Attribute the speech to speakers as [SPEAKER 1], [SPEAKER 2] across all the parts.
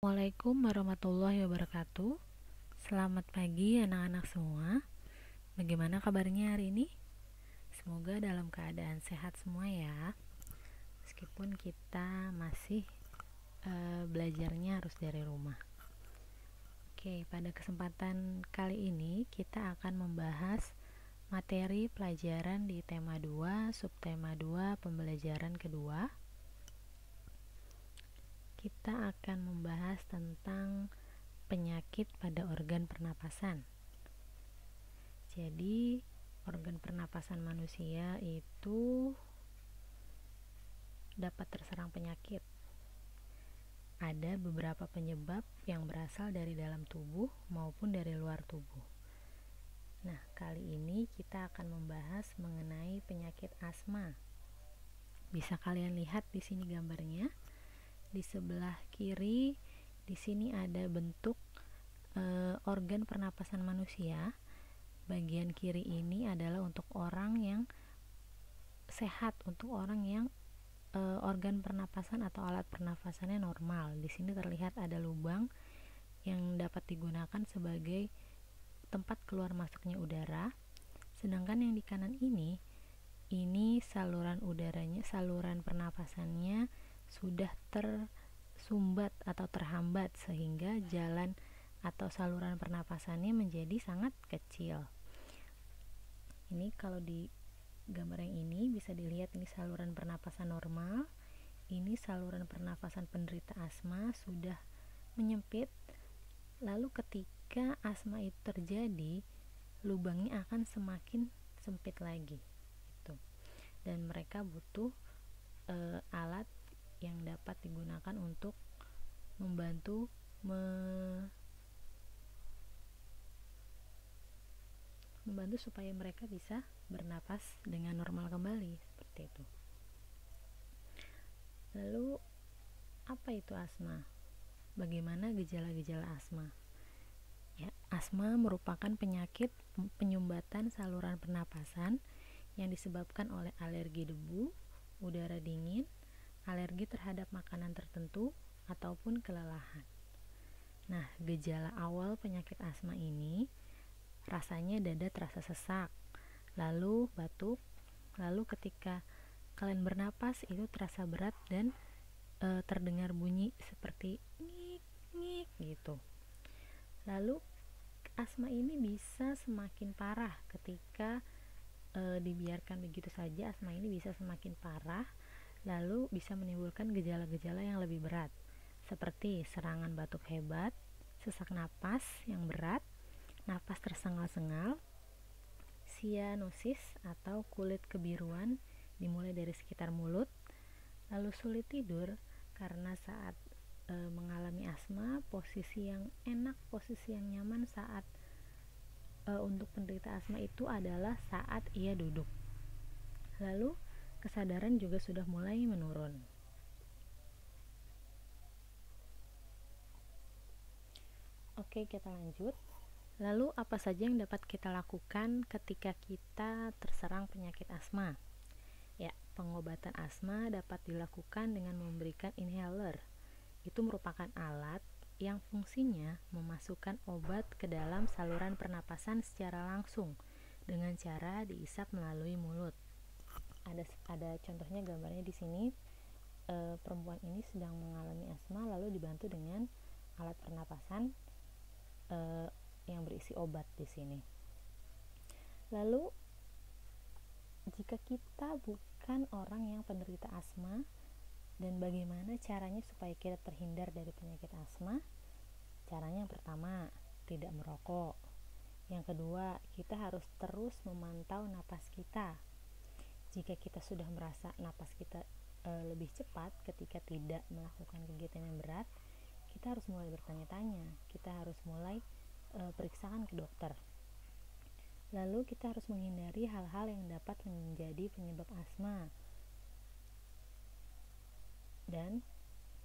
[SPEAKER 1] Assalamualaikum warahmatullahi wabarakatuh. Selamat pagi anak-anak semua. Bagaimana kabarnya hari ini? Semoga dalam keadaan sehat semua ya. Meskipun kita masih belajarnya harus dari rumah. Oke, pada kesempatan kali ini kita akan membahas materi pelajaran di tema 2, subtema 2, pembelajaran kedua. Kita akan membahas tentang penyakit pada organ pernapasan. Jadi, organ pernapasan manusia itu dapat terserang penyakit. Ada beberapa penyebab yang berasal dari dalam tubuh maupun dari luar tubuh. Nah, kali ini kita akan membahas mengenai penyakit asma. Bisa kalian lihat di sini gambarnya. Di sebelah kiri di sini ada bentuk organ pernapasan manusia. Bagian kiri ini adalah untuk orang yang sehat, untuk orang yang organ pernapasan atau alat pernapasannya normal. Di sini terlihat ada lubang yang dapat digunakan sebagai tempat keluar masuknya udara. Sedangkan yang di kanan ini saluran udaranya, saluran pernapasannya sudah tersumbat atau terhambat sehingga jalan atau saluran pernapasannya menjadi sangat kecil. Ini kalau di gambar yang ini bisa dilihat, ini saluran pernapasan normal, ini saluran pernapasan penderita asma sudah menyempit. Lalu ketika asma itu terjadi, lubangnya akan semakin sempit lagi gitu. Dan mereka butuh alat yang dapat digunakan untuk membantu supaya mereka bisa bernapas dengan normal kembali, seperti itu. Lalu apa itu asma? Bagaimana gejala-gejala asma? Ya, asma merupakan penyakit penyumbatan saluran pernapasan yang disebabkan oleh alergi debu, udara dingin, alergi terhadap makanan tertentu, ataupun kelelahan. Nah, gejala awal penyakit asma ini rasanya dada terasa sesak, lalu batuk, lalu ketika kalian bernapas itu terasa berat dan terdengar bunyi seperti ngik ngik gitu. Lalu asma ini bisa semakin parah ketika dibiarkan begitu saja. Asma ini bisa semakin parah, lalu bisa menimbulkan gejala-gejala yang lebih berat seperti serangan batuk hebat, sesak napas yang berat, napas tersengal-sengal, sianosis atau kulit kebiruan dimulai dari sekitar mulut, lalu sulit tidur karena saat mengalami asma, posisi yang enak, posisi yang nyaman saat untuk penderita asma itu adalah saat ia duduk. Lalu kesadaran juga sudah mulai menurun. Oke, kita lanjut. Lalu apa saja yang dapat kita lakukan ketika kita terserang penyakit asma? Ya, pengobatan asma dapat dilakukan dengan memberikan inhaler. Itu merupakan alat yang fungsinya memasukkan obat ke dalam saluran pernapasan secara langsung dengan cara diisap melalui mulut. Ada contohnya gambarnya di sini. Perempuan ini sedang mengalami asma lalu dibantu dengan alat pernapasan yang berisi obat di sini. Lalu jika kita bukan orang yang penderita asma, dan bagaimana caranya supaya kita terhindar dari penyakit asma? Caranya yang pertama, tidak merokok. Yang kedua, kita harus terus memantau napas kita. Jika kita sudah merasa napas kita lebih cepat ketika tidak melakukan kegiatan yang berat, kita harus mulai bertanya-tanya, kita harus mulai periksakan ke dokter. Lalu kita harus menghindari hal-hal yang dapat menjadi penyebab asma. Dan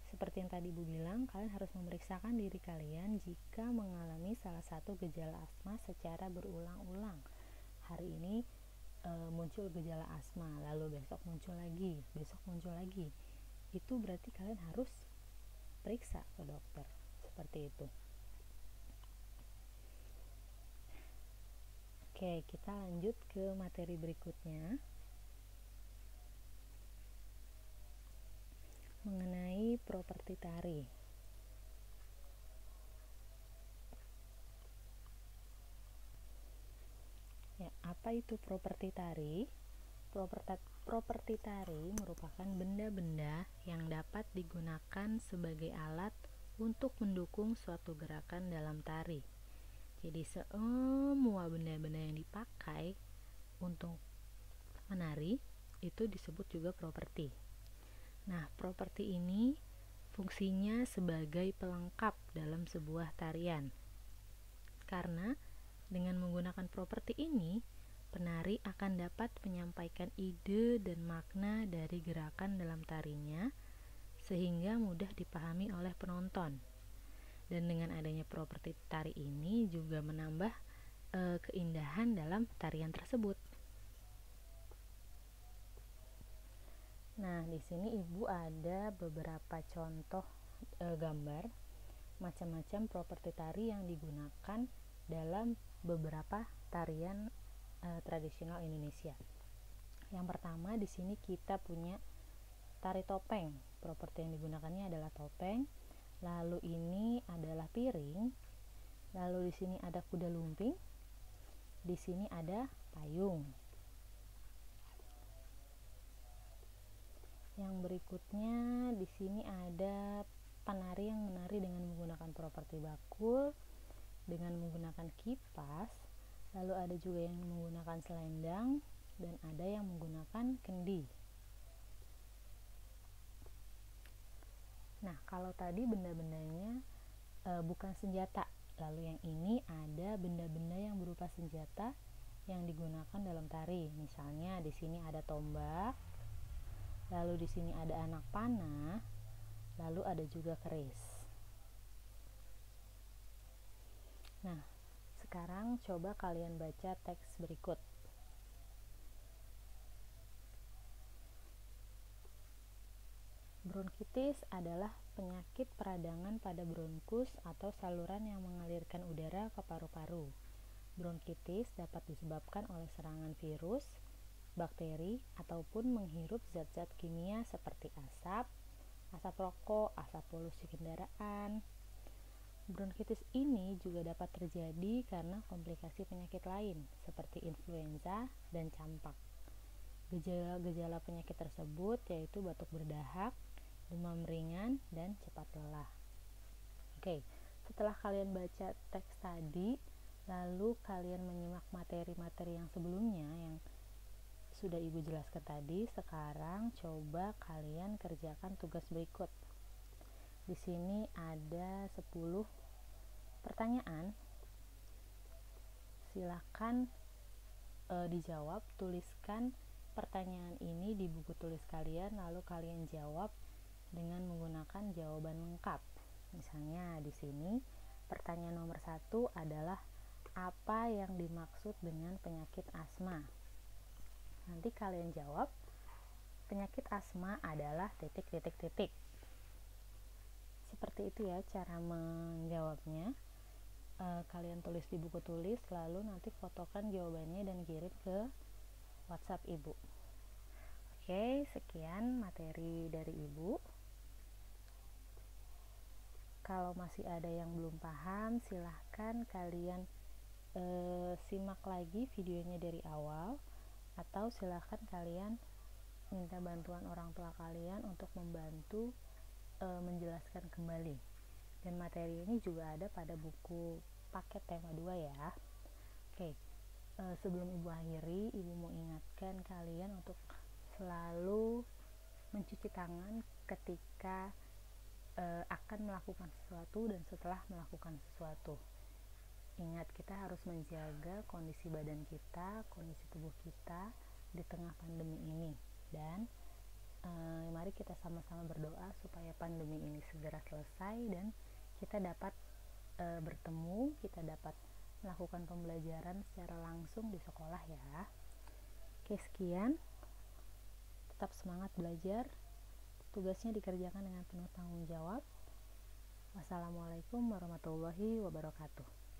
[SPEAKER 1] seperti yang tadi Ibu bilang, kalian harus memeriksakan diri kalian jika mengalami salah satu gejala asma secara berulang-ulang. Hari ini muncul gejala asma, lalu besok muncul lagi. Itu berarti kalian harus periksa ke dokter. seperti itu. Oke, kita lanjut ke materi berikutnya mengenai properti tari. Ya, apa itu properti tari? Properti tari merupakan benda-benda yang dapat digunakan sebagai alat untuk mendukung suatu gerakan dalam tari. Jadi semua benda-benda yang dipakai untuk menari itu disebut juga properti. Nah, properti ini fungsinya sebagai pelengkap dalam sebuah tarian. Karena dengan menggunakan properti ini, penari akan dapat menyampaikan ide dan makna dari gerakan dalam tarinya sehingga mudah dipahami oleh penonton. Dan dengan adanya properti tari ini juga menambah keindahan dalam tarian tersebut. Nah, di sini Ibu ada beberapa contoh gambar macam-macam properti tari yang digunakan dalam beberapa tarian tradisional Indonesia. Yang pertama di sini kita punya tari topeng. Properti yang digunakannya adalah topeng. Lalu ini adalah piring. Lalu di sini ada kuda lumping. Di sini ada payung. Yang berikutnya di sini ada penari yang menari dengan menggunakan properti bakul, dengan menggunakan kipas. Lalu ada juga yang menggunakan selendang dan ada yang menggunakan kendi. Nah, kalau tadi benda-bendanya bukan senjata. Lalu yang ini ada benda-benda yang berupa senjata yang digunakan dalam tari. Misalnya di sini ada tombak, lalu di sini ada anak panah, lalu ada juga keris. Nah, sekarang coba kalian baca teks berikut. Bronkitis adalah penyakit peradangan pada bronkus atau saluran yang mengalirkan udara ke paru-paru. Bronkitis dapat disebabkan oleh serangan virus, bakteri, ataupun menghirup zat-zat kimia seperti asap rokok, asap polusi kendaraan. Bronkitis ini juga dapat terjadi karena komplikasi penyakit lain seperti influenza dan campak. Gejala-gejala penyakit tersebut yaitu batuk berdahak, demam ringan, dan cepat lelah. Oke, setelah kalian baca teks tadi, lalu kalian menyimak materi-materi yang sebelumnya yang sudah Ibu jelaskan tadi, sekarang coba kalian kerjakan tugas berikut. Di sini ada 10 pertanyaan. Silakan dijawab, tuliskan pertanyaan ini di buku tulis kalian, lalu kalian jawab dengan menggunakan jawaban lengkap. Misalnya di sini pertanyaan nomor 1 adalah apa yang dimaksud dengan penyakit asma? Nanti kalian jawab penyakit asma adalah titik-titik-titik. Seperti itu ya cara menjawabnya. Kalian tulis di buku tulis, lalu nanti fotokan jawabannya dan kirim ke WhatsApp Ibu. Oke, sekian materi dari Ibu. Kalau masih ada yang belum paham, silahkan kalian simak lagi videonya dari awal, atau silahkan kalian minta bantuan orang tua kalian untuk membantu menjelaskan kembali. Dan materi ini juga ada pada buku paket tema 2 ya. Oke, sebelum Ibu akhiri, Ibu mau ingatkan kalian untuk selalu mencuci tangan ketika akan melakukan sesuatu dan setelah melakukan sesuatu. Ingat, kita harus menjaga kondisi badan kita, kondisi tubuh kita di tengah pandemi ini. Dan mari kita sama-sama berdoa supaya pandemi ini segera selesai dan kita dapat bertemu, kita dapat melakukan pembelajaran secara langsung di sekolah ya. Oke, sekian. Tetap semangat belajar. Tugasnya dikerjakan dengan penuh tanggung jawab. Wassalamualaikum warahmatullahi wabarakatuh.